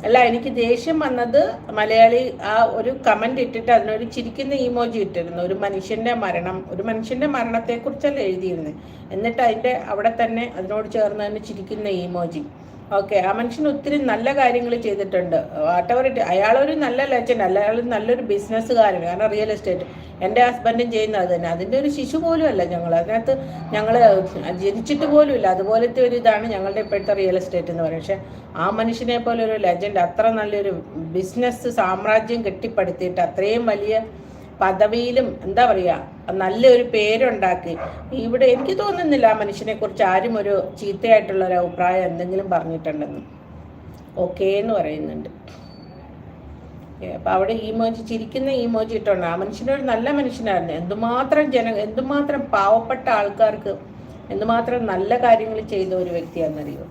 അല്ല, എനിക്ക് ദേഷ്യം വന്നത് മലയാളി ആ ഒരു കമന്റ് ഇട്ടിട്ട് അതിനൊരു ചിരിക്കുന്ന ഇമോജി ഇട്ടിരുന്നു. ഒരു മനുഷ്യന്റെ മരണത്തെക്കുറിച്ചല്ല എഴുതിയിരുന്നത്. എന്നിട്ട് അതിന്റെ അവിടെ തന്നെ അതിനോട് ചേർന്ന് തന്നെ ചിരിക്കുന്ന ഇമോജി. ഓക്കെ, ആ മനുഷ്യൻ ഒത്തിരി നല്ല കാര്യങ്ങൾ ചെയ്തിട്ടുണ്ട്. വാട്ടവർ അയാളൊരു നല്ല ലെജൻഡ് അല്ല, അയാൾ നല്ലൊരു ബിസിനസ്സുകാരൻ. കാരണം റിയൽ എസ്റ്റേറ്റ് എൻ്റെ ഹസ്ബൻഡും ചെയ്യുന്നത് അത് തന്നെ. അതിൻ്റെ ഒരു ശിശു പോലും അല്ല ഞങ്ങൾ, അതിനകത്ത് ഞങ്ങൾ ജനിച്ചിട്ട് പോലും ഇല്ല. അതുപോലത്തെ ഒരു ഇതാണ് ഞങ്ങളുടെ ഇപ്പോഴത്തെ റിയൽ എസ്റ്റേറ്റ് എന്ന് പറയുന്നത്. പക്ഷേ ആ മനുഷ്യനെ പോലെ ഒരു ലെജൻഡ്, അത്ര നല്ലൊരു ബിസിനസ് സാമ്രാജ്യം കെട്ടിപ്പടുത്തിയിട്ട് അത്രയും വലിയ പദവിയിലും എന്താ പറയുക നല്ലൊരു പേരുണ്ടാക്കി. ഇവിടെ എനിക്ക് തോന്നുന്നില്ല ആ മനുഷ്യനെ കുറിച്ച് ആരും ഒരു ചീത്തയായിട്ടുള്ള ഒരു അഭിപ്രായം എന്തെങ്കിലും പറഞ്ഞിട്ടുണ്ടെന്ന്. ഓക്കേ എന്ന് പറയുന്നുണ്ട്. അപ്പം അവിടെ ഇമോജി, ചിരിക്കുന്ന ഇമോജി ഇട്ടുണ്ട്. ആ മനുഷ്യനൊരു നല്ല മനുഷ്യനായിരുന്നു. എന്തുമാത്രം പാവപ്പെട്ട ആൾക്കാർക്ക് എന്തുമാത്രം നല്ല കാര്യങ്ങൾ ചെയ്ത ഒരു വ്യക്തിയാണെന്നറിയോ.